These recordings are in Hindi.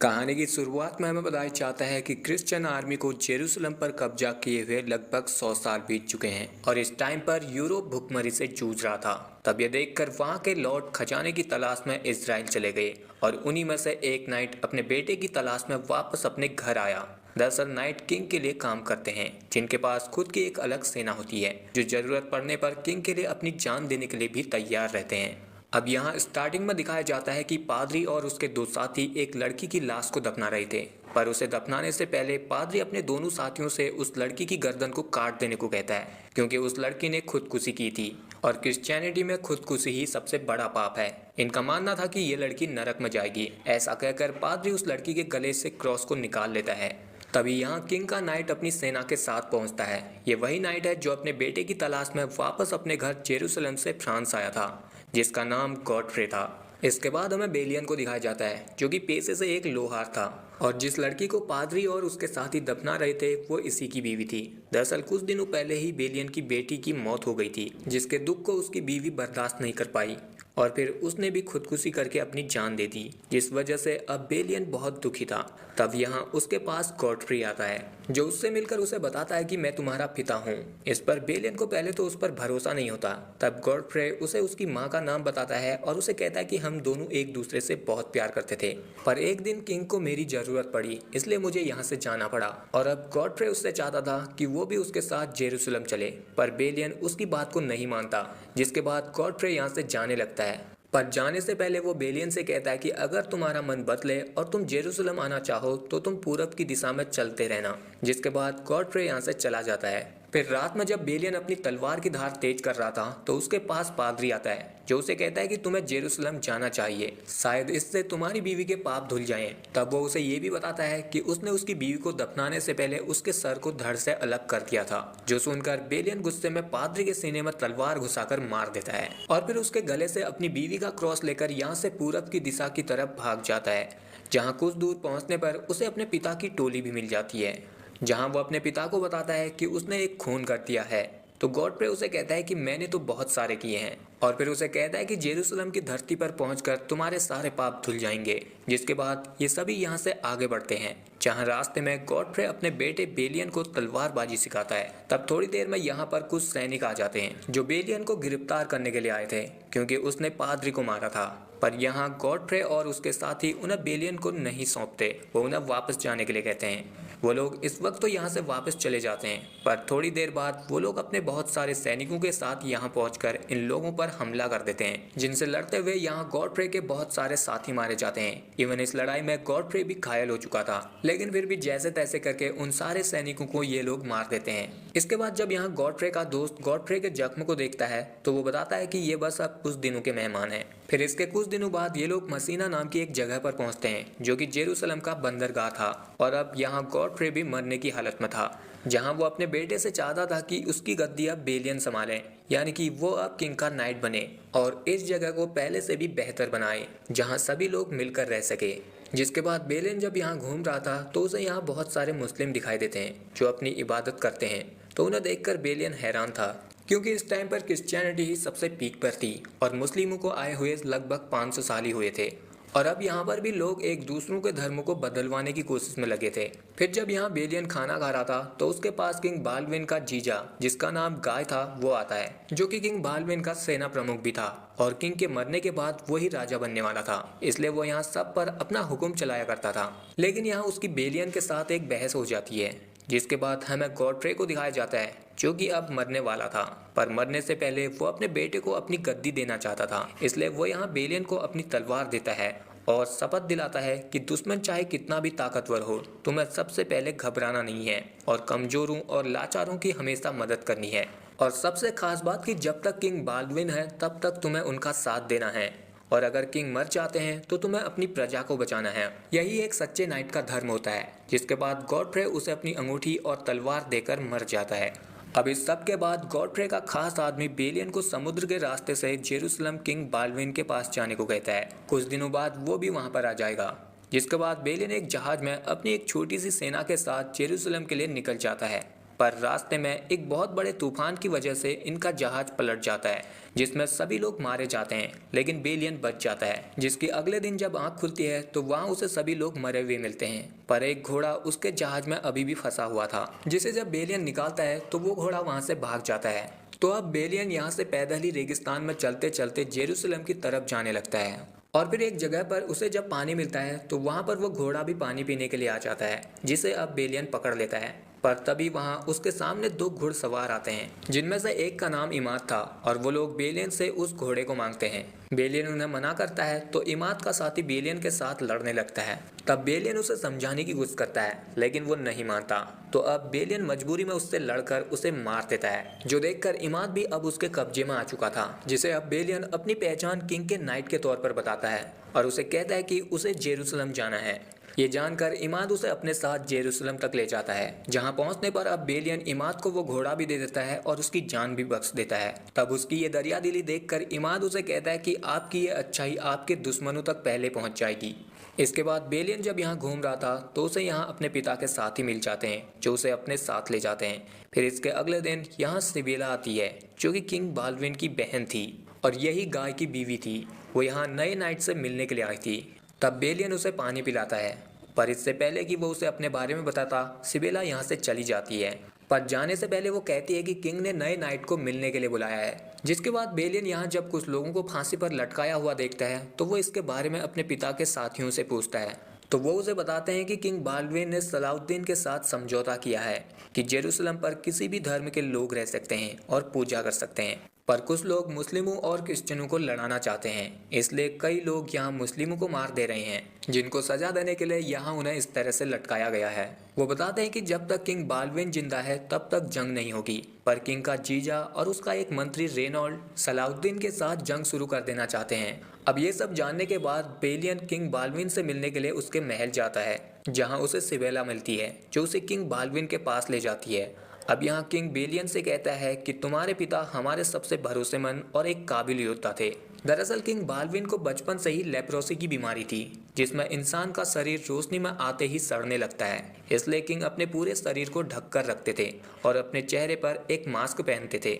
कहानी की शुरुआत में हमें बताया जाता है कि क्रिश्चियन आर्मी को जेरूसलम पर कब्जा किए हुए लगभग 100 साल बीत चुके हैं और इस टाइम पर यूरोप भुखमरी से जूझ रहा था। तब यह देखकर वहां के लॉर्ड खजाने की तलाश में इजराइल चले गए और उन्हीं में से एक नाइट अपने बेटे की तलाश में वापस अपने घर आया। दरअसल नाइट किंग के लिए काम करते हैं, जिनके पास खुद की एक अलग सेना होती है जो जरूरत पड़ने पर किंग के लिए अपनी जान देने के लिए भी तैयार रहते हैं। अब यहाँ स्टार्टिंग में दिखाया जाता है कि पादरी और उसके दो साथी एक लड़की की लाश को दफना रहे थे, पर उसे दफनाने से पहले पादरी अपने दोनों साथियों से उस लड़की की गर्दन को काट देने को कहता है, क्योंकि उस लड़की ने खुदकुशी की थी और क्रिश्चियनिटी में खुदकुशी ही सबसे बड़ा पाप है। इनका मानना था कि ये लड़की नरक में जाएगी। ऐसा कहकर पादरी उस लड़की के गले से क्रॉस को निकाल लेता है। तभी यहाँ किंग का नाइट अपनी सेना के साथ पहुंचता है। ये वही नाइट है जो अपने बेटे की तलाश में वापस अपने घर जेरूसलम से फ्रांस आया था, जिसका नाम गॉडफ्रे था। इसके बाद हमें बेलियन को दिखाया जाता है, जो कि पेशे से एक लोहार था और जिस लड़की को पादरी और उसके साथी दफना रहे थे वो इसी की बीवी थी। दरअसल कुछ दिनों पहले ही बेलियन की बेटी की मौत हो गई थी, जिसके दुख को उसकी बीवी बर्दाश्त नहीं कर पाई और फिर उसने भी खुदकुशी करके अपनी जान दे दी, जिस वजह से अब बेलियन बहुत दुखी था। तब यहाँ उसके पास गॉडफ्री आता है, जो उससे मिलकर उसे बताता है कि मैं तुम्हारा पिता हूँ। इस पर बेलियन को पहले तो उस पर भरोसा नहीं होता। तब गॉडफ्रे उसे उसकी माँ का नाम बताता है और उसे कहता है कि हम दोनों एक दूसरे से बहुत प्यार करते थे, पर एक दिन किंग को मेरी जरूरत पड़ी, इसलिए मुझे यहाँ से जाना पड़ा। और अब गॉडफ्रे उससे चाहता था कि वो भी उसके साथ जेरूसलम चले, पर बेलियन उसकी बात को नहीं मानता, जिसके बाद गॉडफ्रे यहाँ से जाने लगता है। पर जाने से पहले वो बेलियन से कहता है कि अगर तुम्हारा मन बदले और तुम जेरूसलम आना चाहो तो तुम पूरब की दिशा में चलते रहना। जिसके बाद गॉडफ्रे यहाँ से चला जाता है। फिर रात में जब बेलियन अपनी तलवार की धार तेज कर रहा था तो उसके पास पादरी आता है, जो उसे कहता है कि तुम्हें जेरूसलम जाना चाहिए, शायद इससे तुम्हारी बीवी के पाप धुल जाएं। तब वो उसे ये भी बताता है कि उसने उसकी बीवी को दफनाने से पहले उसके सर को धड़ से अलग कर दिया था, जो सुनकर बेलियन गुस्से में पादरी के सीने में तलवार घुसाकर मार देता है और फिर उसके गले से अपनी बीवी का क्रॉस लेकर यहाँ से पूरब की दिशा की तरफ भाग जाता है, जहाँ कुछ दूर पहुँचने पर उसे अपने पिता की टोली भी मिल जाती है, जहां वो अपने पिता को बताता है कि उसने एक खून कर दिया है। तो गॉडफ्रे उसे कहता है कि मैंने तो बहुत सारे किए हैं और फिर उसे कहता है कि जेरूसलम की धरती पर पहुंचकर तुम्हारे सारे पाप धुल जाएंगे। जिसके बाद ये सभी यहाँ से आगे बढ़ते हैं, जहाँ रास्ते में गॉडफ्रे अपने बेटे बेलियन को तलवारबाजी सिखाता है। तब थोड़ी देर में यहाँ पर कुछ सैनिक आ जाते हैं जो बेलियन को गिरफ्तार करने के लिए आए थे, क्योंकि उसने पादरी को मारा था। पर यहाँ गॉडफ्रे और उसके साथी उन्हें बेलियन को नहीं सौंपते, वो उन्हें वापस जाने के लिए कहते हैं। वो लोग इस वक्त तो यहाँ से वापस चले जाते हैं, पर थोड़ी देर बाद वो लोग अपने बहुत सारे सैनिकों के साथ यहाँ पहुंचकर इन लोगों पर हमला कर देते हैं, जिनसे लड़ते हुए यहाँ गॉडफ्रे के बहुत सारे साथी मारे जाते हैं। इवन इस लड़ाई में गॉडफ्रे भी घायल हो चुका था, लेकिन फिर भी जैसे तैसे करके उन सारे सैनिकों को ये लोग मार देते हैं। इसके बाद जब यहाँ गॉडफ्रे का दोस्त गॉडफ्रे के जख्म को देखता है तो वो बताता है कि ये बस अब कुछ दिनों के मेहमान हैं। फिर इसके कुछ दिनों बाद ये लोग मसीना नाम की एक जगह पर पहुंचते हैं, जो कि जेरूसलम का बंदरगाह था। और अब यहाँ गॉडफ्रे भी मरने की हालत में था, जहाँ वो अपने बेटे से चाहता था कि उसकी गद्दी अब बेलियन संभाले, यानी कि वो अब किंग का नाइट बने और इस जगह को पहले से भी बेहतर बनाए, जहाँ सभी लोग मिलकर रह सके। जिसके बाद बेलियन जब यहाँ घूम रहा था तो उसे यहाँ बहुत सारे मुस्लिम दिखाई देते हैं जो अपनी इबादत करते हैं। तो उन्हें देखकर बेलियन हैरान था, क्योंकि इस टाइम पर क्रिश्चियनिटी ही सबसे पीक पर थी और मुस्लिमों को आए हुए लगभग 500 साल ही हुए थे। और अब यहाँ पर भी लोग एक दूसरों के धर्मों को बदलवाने की कोशिश में लगे थे। फिर जब यहाँ बेलियन खाना खा रहा था तो उसके पास किंग बाल्डविन का जीजा, जिसका नाम गाय था, वो आता है, जो कि किंग बाल्डविन का सेना प्रमुख भी था और किंग के मरने के बाद वही राजा बनने वाला था, इसलिए वो यहाँ सब पर अपना हुक्म चलाया करता था। लेकिन यहाँ उसकी बेलियन के साथ एक बहस हो जाती है, जिसके बाद हमें गॉडफ्रे को दिखाया जाता है, जो कि अब मरने वाला था, पर मरने से पहले वो अपने बेटे को अपनी गद्दी देना चाहता था। इसलिए वो यहाँ बेलियन को अपनी तलवार देता है और शपथ दिलाता है कि दुश्मन चाहे कितना भी ताकतवर हो, तुम्हें सबसे पहले घबराना नहीं है और कमजोरों और लाचारों की हमेशा मदद करनी है। और सबसे खास बात कि जब तक किंग बाल्डविन है तब तक तुम्हें उनका साथ देना है, और अगर किंग मर जाते हैं तो तुम्हें अपनी प्रजा को बचाना है। यही एक सच्चे नाइट का धर्म होता है। जिसके बाद गॉडफ्रे उसे अपनी अंगूठी और तलवार देकर मर जाता है। अब इस सब के बाद गॉडफ्रे का खास आदमी बेलियन को समुद्र के रास्ते से जेरूसलम किंग बाल्डविन के पास जाने को कहता है। कुछ दिनों बाद वो भी वहां पर आ जाएगा। जिसके बाद बेलियन एक जहाज में अपनी एक छोटी सी सेना के साथ जेरूसलम के लिए निकल जाता है। पर रास्ते में एक बहुत बड़े तूफान की वजह से इनका जहाज पलट जाता है, जिसमें सभी लोग मारे जाते हैं, लेकिन बेलियन बच जाता है, जिसकी अगले दिन जब आंख खुलती है तो वहाँ उसे सभी लोग मरे हुए मिलते हैं, पर एक घोड़ा उसके जहाज में अभी भी फंसा हुआ था, जिसे जब बेलियन निकालता है तो वो घोड़ा वहाँ से भाग जाता है। तो अब बेलियन यहाँ से पैदल ही रेगिस्तान में चलते चलते जेरूसलम की तरफ जाने लगता है, और फिर एक जगह पर उसे जब पानी मिलता है तो वहाँ पर वो घोड़ा भी पानी पीने के लिए आ जाता है, जिसे अब बेलियन पकड़ लेता है। पर तभी वहाँ उसके सामने दो घुड़सवार आते हैं, जिनमें से एक का नाम इमाद था, और वो लोग बेलियन से उस घोड़े को मांगते हैं। बेलियन उन्हें मना करता है तो इमाद का साथी बेलियन के साथ लड़ने लगता है। तब बेलियन उसे समझाने की कोशिश करता है, लेकिन वो नहीं मानता। तो अब बेलियन मजबूरी में उससे लड़कर उसे मार देता है, जो देखकर इमाद भी अब उसके कब्जे में आ चुका था, जिसे अब बेलियन अपनी पहचान किंग के नाइट के तौर पर बताता है और उसे कहता है कि उसे जेरूसलम जाना है। ये जानकर इमाद उसे अपने साथ जेरूसलम तक ले जाता है, जहां पहुंचने पर अब बेलियन इमाद को वो घोड़ा भी दे देता है और उसकी जान भी बख्श देता है। तब उसकी ये दरियादिली देखकर इमाद उसे कहता है कि आपकी ये अच्छाई आपके दुश्मनों तक पहले पहुंच जाएगी। इसके बाद बेलियन जब यहाँ घूम रहा था तो उसे यहाँ अपने पिता के साथ ही मिल जाते हैं, जो उसे अपने साथ ले जाते हैं। फिर इसके अगले दिन यहाँ सिबेला आती है, जो कि किंग बाल्डविन की बहन थी और यही गाय की बीवी थी। वो यहाँ नए नाइट से मिलने के लिए आई थी। तब बेलियन उसे पानी पिलाता है, पर इससे पहले कि वो उसे अपने बारे में बताता, सिबेला यहाँ से चली जाती है। पर जाने से पहले वो कहती है कि किंग ने नए नाइट को मिलने के लिए बुलाया है। जिसके बाद बेलियन यहाँ जब कुछ लोगों को फांसी पर लटकाया हुआ देखता है तो वो इसके बारे में अपने पिता के साथियों से पूछता है। तो वो उसे बताते हैं कि किंग बाल्डविन ने सलाउद्दीन के साथ समझौता किया है कि जेरूसलम पर किसी भी धर्म के लोग रह सकते हैं और पूजा कर सकते हैं, पर कुछ लोग मुस्लिमों और क्रिश्चियनों को लड़ाना चाहते हैं, इसलिए कई लोग यहाँ मुस्लिमों को मार दे रहे हैं, जिनको सजा देने के लिए यहाँ उन्हें इस तरह से लटकाया गया है। वो बताते हैं कि जब तक किंग बाल्डविन जिंदा है तब तक जंग नहीं होगी, पर किंग का जीजा और उसका एक मंत्री रेनॉल्ड सलाउद्दीन के साथ जंग शुरू कर देना चाहते हैं। अब ये सब जानने के बाद बेलियन किंग बाल्डविन से मिलने के लिए उसके महल जाता है, जहाँ उसे सिबेला मिलती है, जो उसे किंग बाल्डविन के पास ले जाती है। अब यहाँ किंग बेलियन से कहता है कि तुम्हारे पिता हमारे सबसे भरोसेमंद और एक काबिल योद्धा थे। दरअसल किंग बाल्डविन को बचपन से ही लेप्रोसी की बीमारी थी, जिसमें इंसान का शरीर रोशनी में आते ही सड़ने लगता है, इसलिए किंग अपने पूरे शरीर को ढक कर रखते थे और अपने चेहरे पर एक मास्क पहनते थे।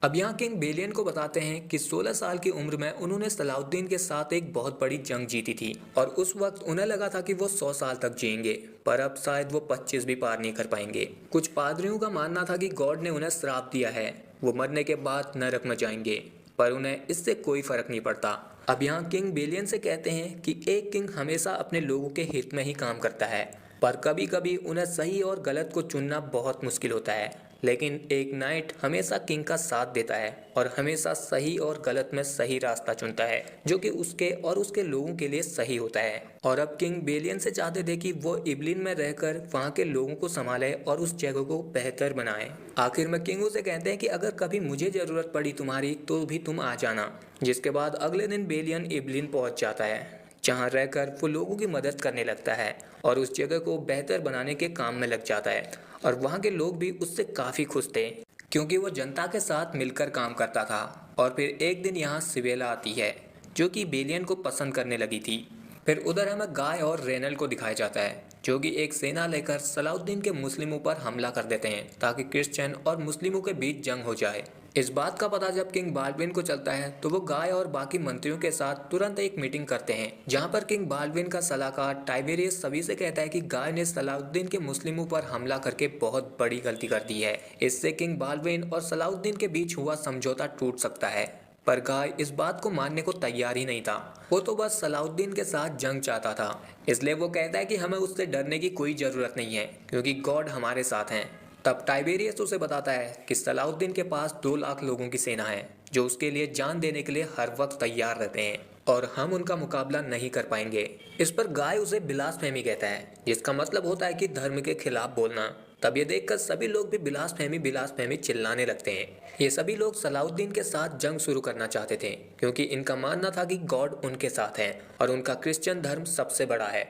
अब यहाँ किंग बेलियन को बताते हैं कि 16 साल की उम्र में उन्होंने सलाउद्दीन के साथ एक बहुत बड़ी जंग जीती थी और उस वक्त उन्हें लगा था कि वो 100 साल तक जिएंगे, पर अब शायद वो 25 भी पार नहीं कर पाएंगे। कुछ पादरियों का मानना था कि गॉड ने उन्हें श्राप दिया है, वो मरने के बाद नरक में जाएंगे, पर उन्हें इससे कोई फर्क नहीं पड़ता। अब यहाँ किंग बेलियन से कहते हैं कि एक किंग हमेशा अपने लोगों के हित में ही काम करता है, पर कभी कभी उन्हें सही और गलत को चुनना बहुत मुश्किल होता है, लेकिन एक नाइट हमेशा किंग का साथ देता है और हमेशा सही और गलत में सही रास्ता चुनता है, जो कि उसके और उसके लोगों के लिए सही होता है। और अब किंग बेलियन से चाहते थे कि वो इबलिन में रहकर वहाँ के लोगों को संभाले और उस जगह को बेहतर बनाए। आखिर में किंग उसे कहते हैं कि अगर कभी मुझे जरूरत पड़ी तुम्हारी तो भी तुम आ जाना। जिसके बाद अगले दिन बेलियन इबलिन पहुंच जाता है, जहाँ रहकर वो लोगों की मदद करने लगता है और उस जगह को बेहतर बनाने के काम में लग जाता है। और वहाँ के लोग भी उससे काफ़ी खुश थे, क्योंकि वो जनता के साथ मिलकर काम करता था। और फिर एक दिन यहाँ सिबेला आती है, जो कि बेलियन को पसंद करने लगी थी। फिर उधर हमें गाय और रेनल को दिखाया जाता है, जो कि एक सेना लेकर सलाउद्दीन के मुस्लिमों पर हमला कर देते हैं, ताकि क्रिश्चियन और मुस्लिमों के बीच जंग हो जाए। इस बात का पता जब किंग बाल्डविन को चलता है तो वो गाय और बाकी मंत्रियों के साथ तुरंत एक मीटिंग करते हैं, जहां पर किंग बाल्डविन का सलाहकार टाइबेरियस सभी से कहता है कि गाय ने सलाउद्दीन के मुस्लिमों पर हमला करके बहुत बड़ी गलती कर दी है। इससे किंग बाल्डविन और सलाउद्दीन के बीच हुआ समझौता टूट सकता है, पर गाय इस बात को मानने को तैयार ही नहीं था। वो तो बस सलाउद्दीन के साथ जंग चाहता था, इसलिए वो कहता है कि हमें उससे डरने की कोई ज़रूरत नहीं है, क्योंकि गॉड हमारे साथ हैं। तब टाइबेरियस उसे बताता है कि सलाउद्दीन के पास 2 लाख लोगों की सेना है, जो उसके लिए जान देने के लिए हर वक्त तैयार रहते हैं, और हम उनका मुकाबला नहीं कर पाएंगे। इस पर गाय उसे बिलासफेमी कहता है, जिसका मतलब होता है कि धर्म के खिलाफ बोलना। तब ये देखकर सभी लोग भी बिलासफेमी चिल्लाने लगते हैं। ये सभी लोग सलाउद्दीन के साथ जंग शुरू करना चाहते थे, क्योंकि इनका मानना था कि गॉड उनके साथ हैं और उनका क्रिश्चियन धर्म सबसे बड़ा है।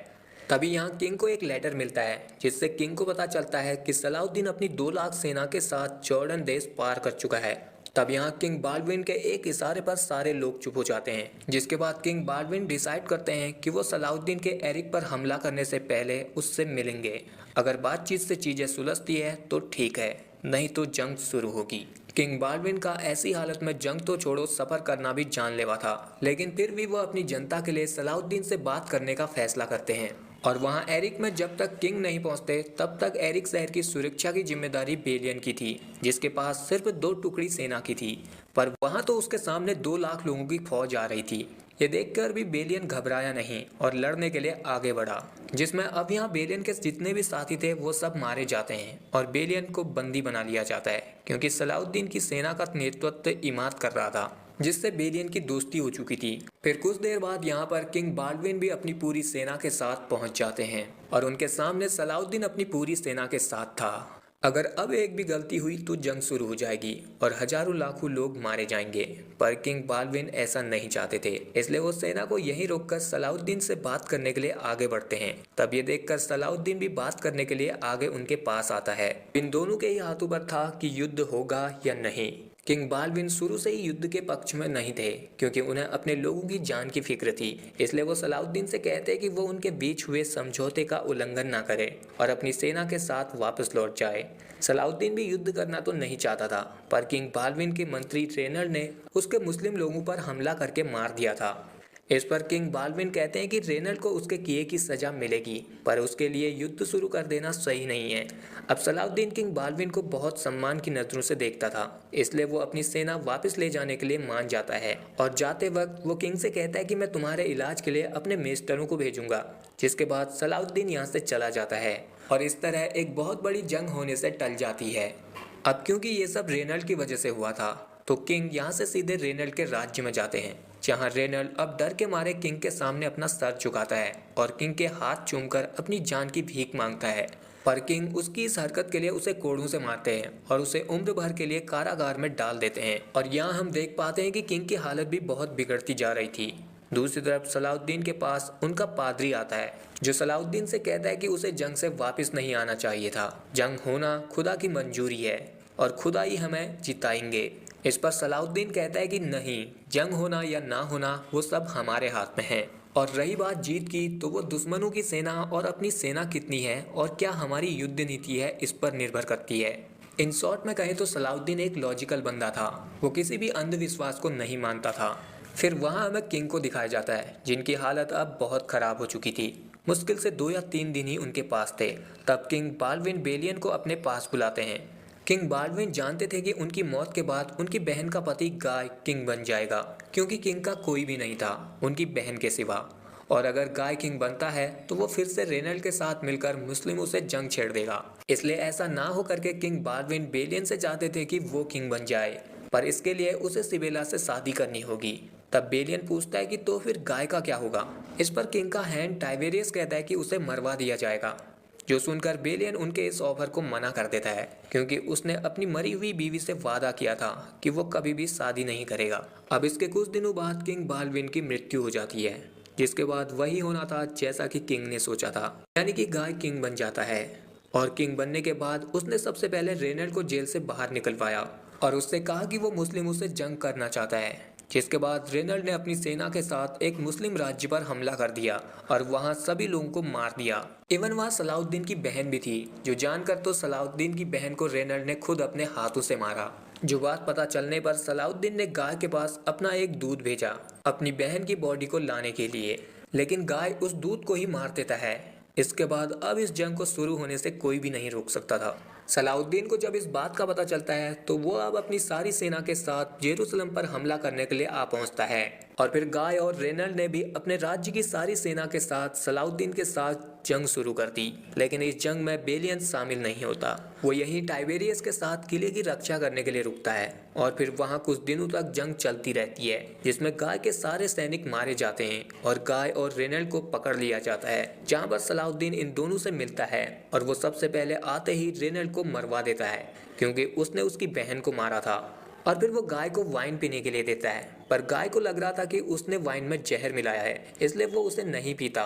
तभी यहाँ किंग को एक लेटर मिलता है, जिससे किंग को पता चलता है कि सलाउद्दीन अपनी 2 लाख सेना के साथ जॉर्डन देश पार कर चुका है। तब यहाँ किंग बाल्डविन के एक इशारे पर सारे लोग चुप हो जाते हैं, जिसके बाद किंग बाल्डविन डिसाइड करते हैं कि वो सलाउद्दीन के एरिक पर हमला करने से पहले उससे मिलेंगे। अगर बातचीत से चीज़ें सुलझती है तो ठीक है, नहीं तो जंग शुरू होगी। किंग बाल्डविन का ऐसी हालत में जंग तो छोड़ो सफर करना भी जानलेवा था, लेकिन फिर भी वह अपनी जनता के लिए सलाउद्दीन से बात करने का फैसला करते हैं। और वहां एरिक में जब तक किंग नहीं पहुंचते तब तक एरिक शहर की सुरक्षा की जिम्मेदारी बेलियन की थी, जिसके पास सिर्फ 2 टुकड़ी सेना की थी। पर वहां तो उसके सामने 2 लाख लोगों की फौज आ रही थी। ये देखकर भी बेलियन घबराया नहीं और लड़ने के लिए आगे बढ़ा, जिसमें अब यहाँ बेलियन के जितने भी साथी थे वो सब मारे जाते हैं और बेलियन को बंदी बना लिया जाता है, क्योंकि सलाउद्दीन की सेना का नेतृत्व इमाद कर रहा था, जिससे बेलियन की दोस्ती हो चुकी थी। फिर कुछ देर बाद यहाँ पर किंग बाल्डविन भी अपनी पूरी सेना के साथ पहुंच जाते हैं और उनके सामने सलाउद्दीन अपनी पूरी सेना के साथ था। अगर अब एक भी गलती हुई तो जंग शुरू हो जाएगी और हजारों लाखों लोग मारे जाएंगे। पर किंग बाल्डविन ऐसा नहीं चाहते थे, इसलिए वो सेना को यहीं रोककर सलाउद्दीन से बात करने के लिए आगे बढ़ते हैं। तब ये देखकर सलाउद्दीन भी बात करने के लिए आगे उनके पास आता है। इन दोनों के ही हाथों पर था कि युद्ध होगा या नहीं। किंग बाल्डविन शुरू से ही युद्ध के पक्ष में नहीं थे, क्योंकि उन्हें अपने लोगों की जान की फिक्र थी। इसलिए वो सलाउद्दीन से कहते कि वो उनके बीच हुए समझौते का उल्लंघन ना करे और अपनी सेना के साथ वापस लौट जाए। सलाउद्दीन भी युद्ध करना तो नहीं चाहता था, पर किंग बाल्डविन के मंत्री रेनल्ड ने उसके मुस्लिम लोगों पर हमला करके मार दिया था। इस पर किंग बाल्डविन कहते हैं कि रेनल्ड को उसके किए की सजा मिलेगी, पर उसके लिए युद्ध शुरू कर देना सही नहीं है। अब सलाउद्दीन किंग बाल्डविन को बहुत सम्मान की नजरों से देखता था, इसलिए वो अपनी सेना वापस ले जाने के लिए मान जाता है और जाते वक्त वो किंग से कहता है कि मैं तुम्हारे इलाज के लिए अपने मेस्टरों को भेजूंगा। जिसके बाद सलाउद्दीन यहाँ से चला जाता है और इस तरह एक बहुत बड़ी जंग होने से टल जाती है। अब क्योंकि ये सब रेनल्ड की वजह से हुआ था, तो किंग यहाँ से सीधे रेनल्ड के राज्य में जाते हैं, जहाँ रेनल्ड अब डर के मारे किंग के सामने अपना सर झुकाता है और किंग के हाथ चूमकर अपनी जान की भीख मांगता है। पर किंग उसकी इस हरकत के लिए उसे कोड़ों से मारते हैं और उसे उम्र भर के लिए कारागार में डाल देते हैं। और यहाँ हम देख पाते हैं कि किंग की हालत भी बहुत बिगड़ती जा रही थी। दूसरी तरफ सलाउद्दीन के पास उनका पादरी आता है, जो सलाउद्दीन से कहता है कि उसे जंग से वापस नहीं आना चाहिए था। जंग होना खुदा की मंजूरी है और खुदा ही हमें जिताएंगे। इस पर सलाउद्दीन कहता है कि नहीं, जंग होना या ना होना वो सब हमारे हाथ में है। और रही बात जीत की, तो वो दुश्मनों की सेना और अपनी सेना कितनी है और क्या हमारी युद्ध नीति है, इस पर निर्भर करती है। इन शॉर्ट में कहें तो सलाउद्दीन एक लॉजिकल बंदा था, वो किसी भी अंधविश्वास को नहीं मानता था। फिर वहाँ हमें किंग को दिखाया जाता है, जिनकी हालत अब बहुत खराब हो चुकी थी। मुश्किल से 2 या 3 दिन ही उनके पास थे। तब किंग बाल्डविन बेलियन को अपने पास बुलाते हैं। किंग बाल्डविन जानते थे कि उनकी मौत के बाद उनकी बहन का पति गाय किंग बन जाएगा, क्योंकि किंग का कोई भी नहीं था उनकी बहन के सिवा। और अगर गाय किंग बनता है तो वो फिर से रेनल्ड के साथ मिलकर मुस्लिमों से जंग छेड़ देगा। इसलिए ऐसा ना हो करके किंग बाल्डविन बेलियन से चाहते थे कि वो किंग बन जाए, पर इसके लिए उसे सिबेला से शादी करनी होगी। तब बेलियन पूछता है कि तो फिर गाय का क्या होगा। इस पर किंग का हैंड टाइवेरियस कहता है कि उसे मरवा दिया जाएगा, जो सुनकर बेलियन उनके इस ऑफर को मना कर देता है, क्योंकि उसने अपनी मरी हुई बीवी से वादा किया था कि वो कभी भी शादी नहीं करेगा। अब इसके कुछ दिनों बाद किंग बाल्डविन की मृत्यु हो जाती है, जिसके बाद वही होना था जैसा कि किंग ने सोचा था, यानी कि गाय किंग बन जाता है। और किंग बनने के बाद उसने सबसे पहले रेनल्ड को जेल से बाहर निकलवाया और उससे कहा कि वो मुस्लिमों से जंग करना चाहता है। जिसके बाद रेनल्ड ने अपनी सेना के साथ एक मुस्लिम राज्य पर हमला कर दिया और वहां सभी लोगों को मार दिया। इवन वहां सलाउद्दीन की बहन भी थी, जो जानकर तो सलाउद्दीन की बहन को रेनल्ड ने खुद अपने हाथों से मारा। जो बात पता चलने पर सलाउद्दीन ने गाय के पास अपना एक दूत भेजा अपनी बहन की बॉडी को लाने के लिए, लेकिन गाय उस दूत को ही मार देता है। इसके बाद अब इस जंग को शुरू होने से कोई भी नहीं रोक सकता था। सलाउद्दीन को जब इस बात का पता चलता है तो वो अब अपनी सारी सेना के साथ जेरूसलम पर हमला करने के लिए आ पहुंचता है। और फिर गाय और रेनल्ड ने भी अपने राज्य की सारी सेना के साथ सलाउद्दीन के साथ जंग शुरू कर दी। लेकिन इस जंग में बेलियन शामिल नहीं होता, वो यहीं टाइबेरियस के साथ किले की रक्षा करने के लिए रुकता है। और फिर वहां कुछ दिनों तक जंग चलती रहती है, जिसमें गाय के सारे सैनिक मारे जाते हैं और गाय और रेनल्ड को पकड़ लिया जाता है, जहां पर सलाउद्दीन इन दोनों से मिलता है और वो सबसे पहले आते ही रेनल्ड को मरवा देता है, क्योंकि उसने उसकी बहन को मारा था। और फिर वो गाय को वाइन पीने के लिए देता है, पर गाय को लग रहा था कि उसने वाइन में जहर मिलाया है, इसलिए वो उसे नहीं पीता।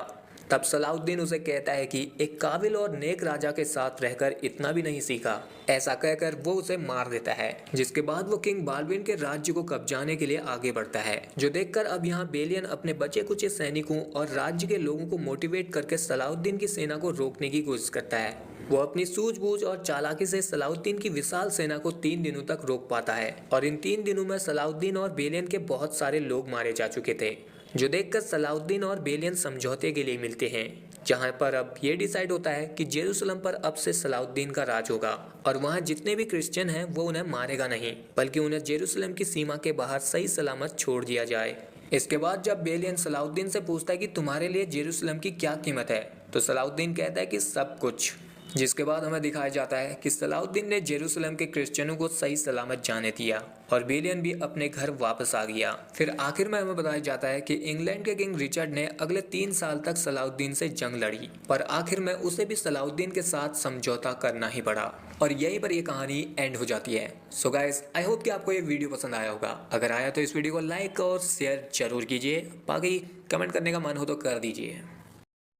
तब सलाउद्दीन उसे कहता है कि एक काबिल और नेक राजा के साथ रहकर इतना भी नहीं सीखा। ऐसा कहकर वो उसे मार देता है, जिसके बाद वो किंग बाल्डविन के राज्य को कब्जाने के लिए आगे बढ़ता है। जो देखकर अब यहाँ बेलियन अपने बचे कुचे सैनिकों और राज्य के लोगों को मोटिवेट करके सलाउद्दीन की सेना को रोकने की कोशिश करता है। वो अपनी सूझबूझ और चालाकी से सलाउद्दीन की विशाल सेना को 3 दिनों तक रोक पाता है और इन 3 दिनों में सलाउद्दीन और बेलियन के बहुत सारे लोग मारे जा चुके थे, जो देखकर सलाउद्दीन और बेलियन समझौते के लिए मिलते हैं, जहां पर अब ये डिसाइड होता है कि जेरूसलम पर अब से सलाउद्दीन का राज होगा और वहां जितने भी क्रिश्चियन हैं वो उन्हें मारेगा नहीं, बल्कि उन्हें जेरूसलम की सीमा के बाहर सही सलामत छोड़ दिया जाए। इसके बाद जब बेलियन सलाउद्दीन से पूछता है कि तुम्हारे लिए जेरूसलम की क्या कीमत है, तो सलाउद्दीन कहता है कि सब कुछ। जिसके बाद हमें दिखाया जाता है कि सलाउद्दीन ने जेरूसलम के क्रिश्चियनों को सही सलामत जाने दिया और बेलियन भी अपने घर वापस आ गया। फिर आखिर में हमें बताया जाता है कि इंग्लैंड के किंग रिचर्ड ने अगले 3 साल तक सलाउद्दीन से जंग लड़ी, पर आखिर में उसे भी सलाउद्दीन के साथ समझौता करना ही पड़ा और यहीं पर ये कहानी एंड हो जाती है। सो गाइस, आई होप कि आपको ये वीडियो पसंद आया होगा। अगर आया तो इस वीडियो को लाइक और शेयर जरूर कीजिए, बाकी कमेंट करने का मन हो तो कर दीजिए।